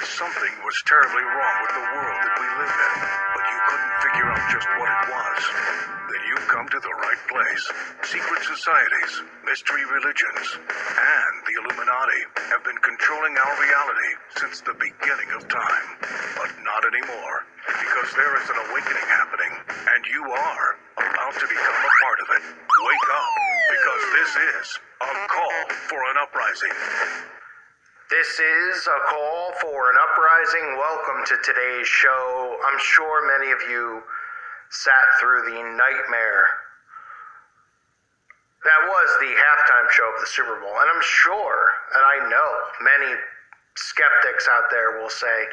Something was terribly wrong with the world that we live in, but you couldn't figure out just what it was. Then you've come to the right place. Secret societies, mystery religions, and the Illuminati have been controlling our reality since the beginning of time. But not anymore, because there is an awakening happening, and you are about to become a part of it. Wake up, because this is a call for an uprising. This is a call for an uprising. Welcome to today's show. I'm sure many of you sat through the nightmare that was the halftime show of the Super Bowl. And I'm sure, and I know, many skeptics out there will say,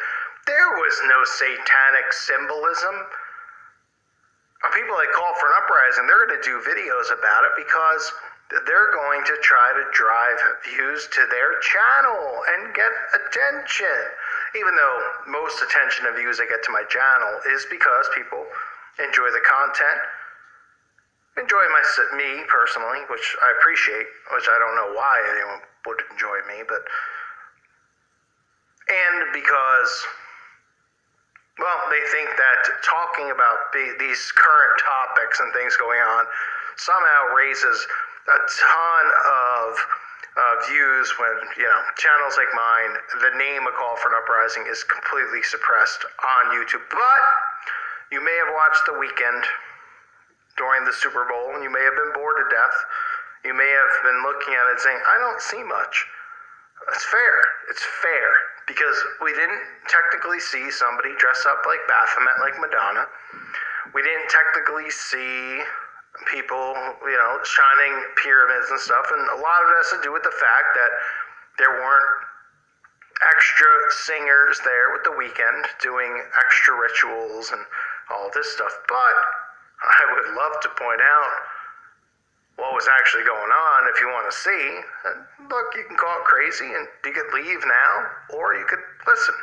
there was no satanic symbolism. People that call for an uprising, they're going to do videos about it because they're going to try to drive views to their channel and get attention. Even though most attention and views I get to my channel is because people enjoy the content, enjoy me personally, which I appreciate, which I don't know why anyone would enjoy me, and because, well, they think that talking about these current topics and things going on somehow raises a ton of views when, channels like mine, the name A Call for an Uprising is completely suppressed on YouTube. But you may have watched The Weeknd during the Super Bowl, and you may have been bored to death. You may have been looking at it saying, I don't see much. It's fair. It's fair. Because we didn't technically see somebody dress up like Baphomet, like Madonna. We didn't technically see people, shining pyramids and stuff. And a lot of it has to do with the fact that there weren't extra singers there with The Weeknd doing extra rituals and all this stuff. But I would love to point out what was actually going on if you want to see. And look, you can call it crazy and you could leave now, or you could listen.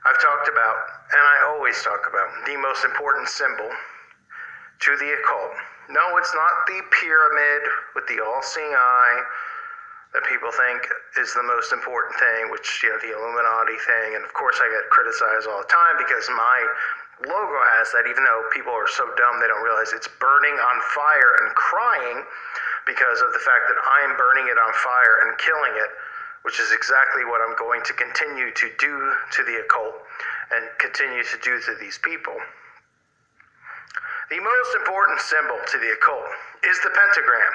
I've talked about, and I always talk about, the most important symbol to the occult. No, it's not the pyramid with the all-seeing eye that people think is the most important thing, which, the Illuminati thing. And of course I get criticized all the time because my logo has that, even though people are so dumb they don't realize it's burning on fire and crying because of the fact that I'm burning it on fire and killing it, which is exactly what I'm going to continue to do to the occult and continue to do to these people. The most important symbol to the occult is the pentagram.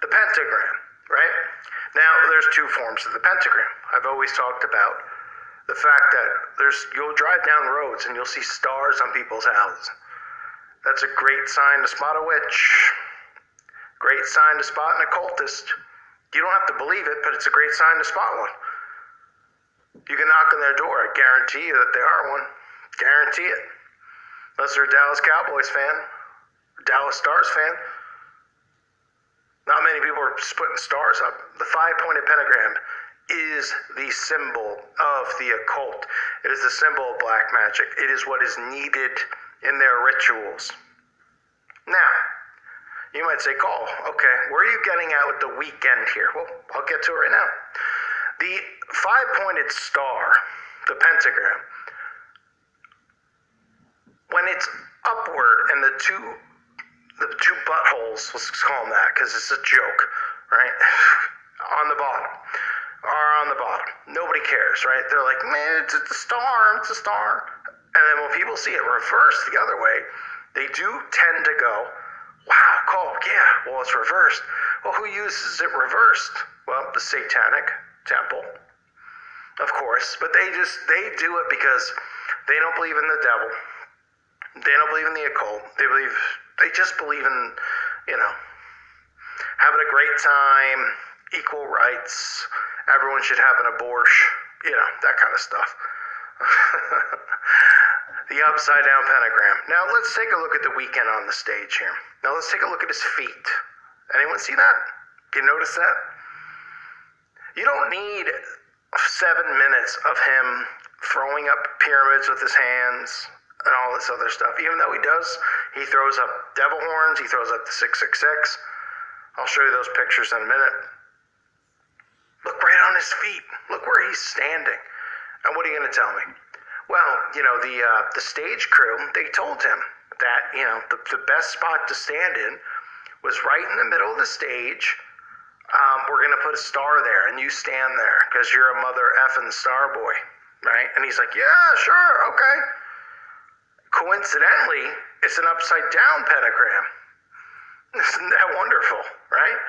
The pentagram, right? Now, there's two forms of the pentagram. I've always talked about the fact that you'll drive down roads and you'll see stars on people's houses. That's a great sign to spot a witch. Great sign to spot an occultist. You don't have to believe it, but it's a great sign to spot one. You can knock on their door. I guarantee you that they are one. Guarantee it. Unless they're a Dallas Cowboys fan, Dallas Stars fan. Not many people are just putting stars up. The five-pointed pentagram is the symbol of the occult. It is the symbol of black magic. It is what is needed in their rituals. Now, you might say, Cole, okay, where are you getting at with The Weeknd here? Well, I'll get to it right now. The five-pointed star, the pentagram, when it's upward and the two buttholes, let's call them that because it's a joke, right? On the bottom. Nobody cares, right? They're like, man, it's a star. And then when people see it reversed the other way, they do tend to go, wow, cool, yeah, well, it's reversed. Well, who uses it reversed? Well, the Satanic Temple, of course. But they do it because they don't believe in the devil. They don't believe in the occult. They just believe in, having a great time, equal rights, everyone should have an abortion, that kind of stuff. The upside down pentagram. Now let's take a look at The Weeknd on the stage here. Now let's take a look at his feet. Anyone see that? You notice that? You don't need 7 minutes of him throwing up pyramids with his hands and all this other stuff. Even though he does, he throws up devil horns, he throws up the 666. I'll show you those pictures in a minute. Look right on his feet. Look where he's standing. And what are you going to tell me? Well, the stage crew, they told him that, the best spot to stand in was right in the middle of the stage. We're going to put a star there, and you stand there because you're a mother effing star boy, right? And he's like, yeah, sure, okay. Coincidentally, it's an upside down pentagram. Isn't that wonderful, right?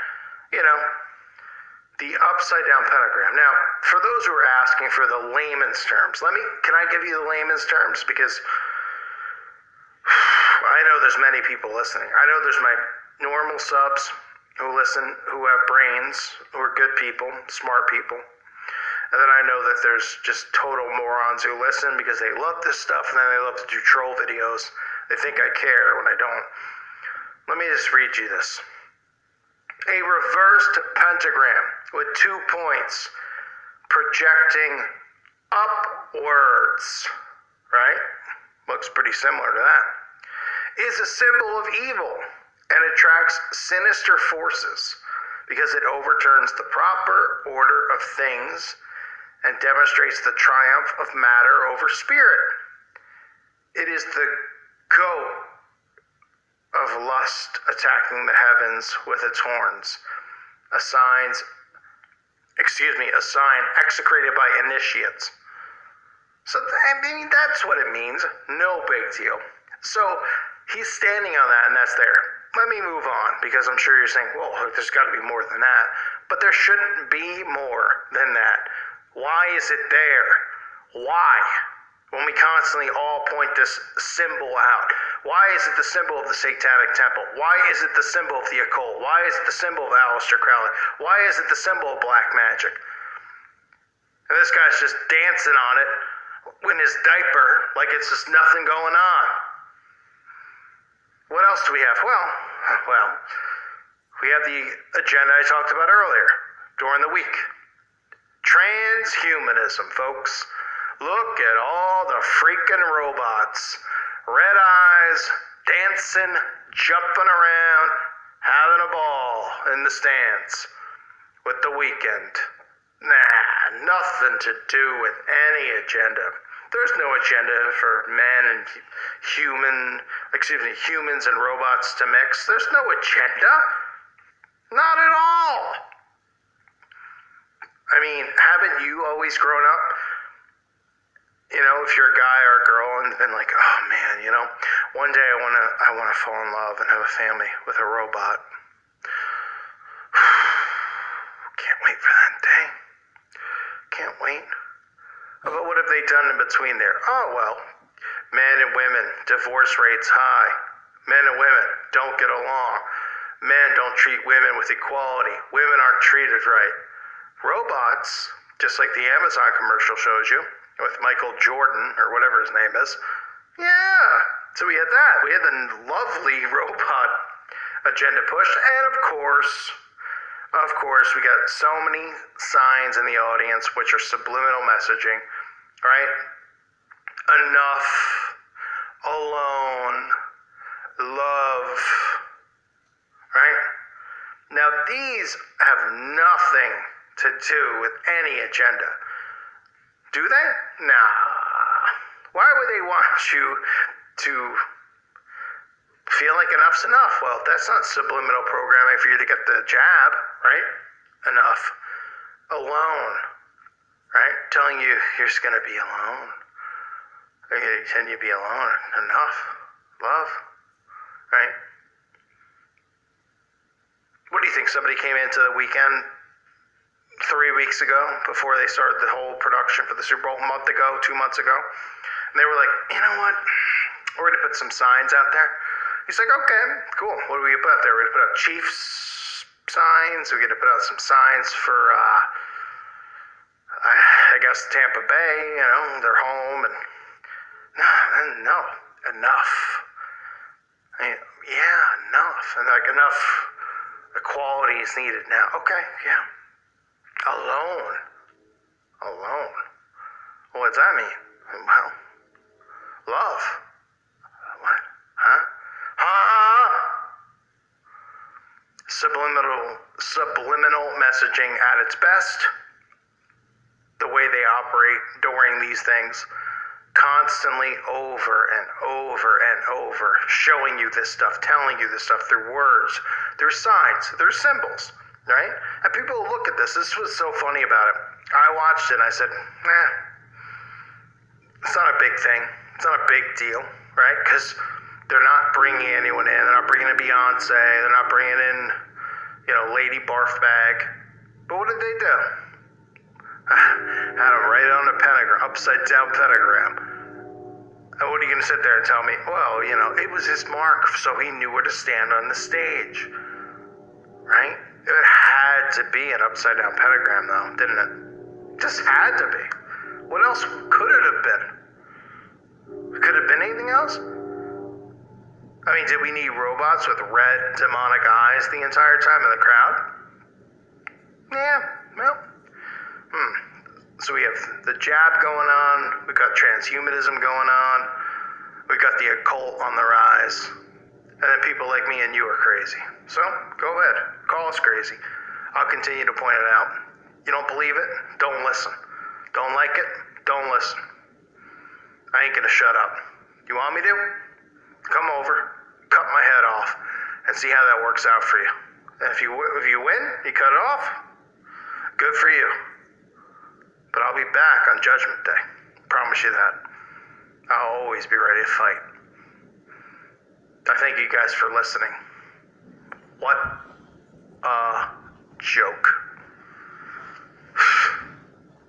The upside down pentagram. Now, for those who are asking for the layman's terms, can I give you the layman's terms? Because I know there's many people listening. I know there's my normal subs who listen, who have brains, who are good people, smart people. And then I know that there's just total morons who listen because they love this stuff and then they love to do troll videos. They think I care when I don't. Let me just read you this. A reversed pentagram with 2 points projecting upwards, right? Looks pretty similar to that. Is a symbol of evil and attracts sinister forces because it overturns the proper order of things and demonstrates the triumph of matter over spirit. It is the goat of lust attacking the heavens with its horns, a sign execrated by initiates. So, that's what it means. No big deal. So, he's standing on that, and that's there. Let me move on, because I'm sure you're saying, well, there's got to be more than that. But there shouldn't be more than that. Why is it there? Why? When we constantly all point this symbol out. Why is it the symbol of the Satanic Temple? Why is it the symbol of the occult? Why is it the symbol of Aleister Crowley? Why is it the symbol of black magic? And this guy's just dancing on it in his diaper like it's just nothing going on. What else do we have? Well, we have the agenda I talked about earlier during the week. Transhumanism, folks. Look at all the freaking robots. Red eyes, dancing, jumping around, having a ball in the stands with the Weeknd. Nah, nothing to do with any agenda. There's no agenda for men and humans and robots to mix. There's no agenda. Not at all. Haven't you always grown up? If you're a guy or a girl and been like, oh man, one day I wanna fall in love and have a family with a robot. Can't wait for that day. Can't wait. But what have they done in between there? Oh well, men and women, divorce rates high. Men and women don't get along. Men don't treat women with equality. Women aren't treated right. Robots, just like the Amazon commercial shows you, with Michael Jordan, or whatever his name is. Yeah, so we had that. We had the lovely robot agenda pushed. And of course, we got so many signs in the audience, which are subliminal messaging, right? Enough, alone, love, right? Now, these have nothing to do with any agenda. Do they? Nah. Why would they want you to feel like enough's enough? Well, that's not subliminal programming for you to get the jab, right? Enough. Alone, right? Telling you you're just going to be alone. Can you be alone? Enough. Love, right? What do you think? Somebody came into the Weeknd 3 weeks ago, before they started the whole production for the Super Bowl, a month ago, 2 months ago, and they were like, you know what, we're going to put some signs out there. He's like, okay, cool. What are we going to put out there? We're going to put out Chiefs signs. We're going to put out some signs for, I guess, Tampa Bay, their home. And no, enough. Enough. And enough equality is needed now. Okay, yeah. Alone. What does that mean? Well, love. What? Huh? Subliminal messaging at its best. The way they operate during these things. Constantly over and over and over, showing you this stuff, telling you this stuff through words, through signs, through symbols, right? And people look at this. This was so funny about it. I watched it and I said, it's not a big thing. It's not a big deal, right? Because they're not bringing anyone in. They're not bringing in Beyonce. They're not bringing in, Lady Barfbag. But what did they do? Had him right on the pentagram, upside down pentagram. And what are you going to sit there and tell me? Well, it was his mark, so he knew where to stand on the stage. Right? It had to be an upside down pentagram, though, didn't it? Just had to be. What else could it have been? Could it have been anything else? I mean, did we need robots with red demonic eyes the entire time in the crowd? Yeah, well. So we have the jab going on, we got transhumanism going on, we got the occult on the rise, and then people like me and you are crazy. So, go ahead, call us crazy. I'll continue to point it out. You don't believe it? Don't listen. Don't like it? Don't listen. I ain't gonna shut up. You want me to? Come over, cut my head off, and see how that works out for you. And if you win, you cut it off, good for you. But I'll be back on Judgment Day. Promise you that. I'll always be ready to fight. I thank you guys for listening. What a joke.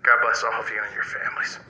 God bless all of you and your families.